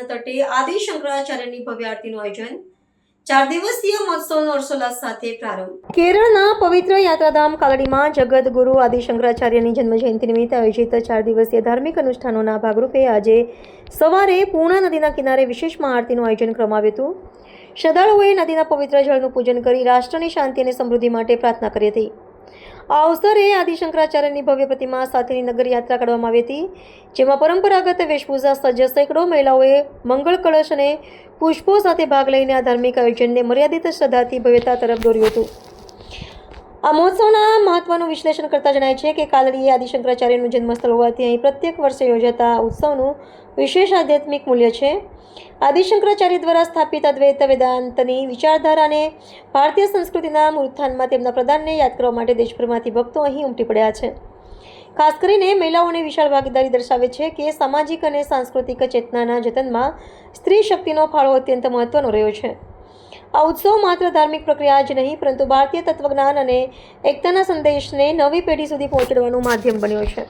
તટે આદિ શંકરાચાર્યની ભવ્ય આરતીનું આયોજન 4 દિવસીય મહોત્સવનો હર્ષોલ્લાસ સાથે પ્રારંભ। કેરળના પવિત્ર યાત્રાધામ કાલડીમાં જગત ગુરુ આદિ શંકરાચાર્યની જન્મજયંતિ નિમિત્તે આયોજિત 4 દિવસીય ધાર્મિક અનુષ્ઠાનોના ભાગરૂપે આજે સવારે પૂર્ણા નદીના કિનારે વિશેષ મહાઆરતીનું આયોજન કરવામાં આવ્યું હતું। શ્રદ્ધાળુઓએ નદીના પવિત્ર જળનું પૂજન કરી રાષ્ટ્રની શાંતિ અને સમૃદ્ધિ માટે પ્રાર્થના કરી હતી। આ અવસરે આદિ શંકરાચાર્યની ભવ્ય પ્રતિમા સાથેની નગર યાત્રા કાઢવામાં આવી હતી, જેમાં પરંપરાગત વેશભૂષા સજ્જ સેંકડો મહિલાઓએ મંગળ કળશ અને પુષ્પો સાથે ભાગ લઈને આ ધાર્મિક આયોજનને મર્યાદિત શ્રદ્ધાથી ભવ્યતા તરફ દોર્યું હતું। આ મહોત્સવના મહત્વનું વિશ્લેષણ કરતા જણાય છે કે કાલડી એ આદિ શંકરાચાર્યનું જન્મસ્થળ હોવાથી અહીં પ્રત્યેક વર્ષે યોજાતા ઉત્સવનું વિશેષ આધ્યાત્મિક મૂલ્ય છે। આદિ શંકરાચાર્ય દ્વારા સ્થાપિત અદ્વૈત વેદાંતની વિચારધારાને ભારતીય સંસ્કૃતિના ઉત્થાનમાં તેમના પ્રદાનને યાદ કરવા માટે દેશભરમાંથી ભક્તો અહીં ઉમટી પડ્યા છે। ખાસ કરીને મહિલાઓની વિશાળ ભાગીદારી દર્શાવે છે કે સામાજિક અને સાંસ્કૃતિક ચેતનાના જતનમાં સ્ત્રી શક્તિનો ફાળો અત્યંત મહત્વનો રહ્યો છે। આ ઉત્સવ માત્ર ધાર્મિક પ્રક્રિયા જ નહીં, પરંતુ ભારતીય તત્વજ્ઞાન અને એકતાના સંદેશને નવી પેઢી સુધી પહોંચાડવાનું માધ્યમ બન્યો છે।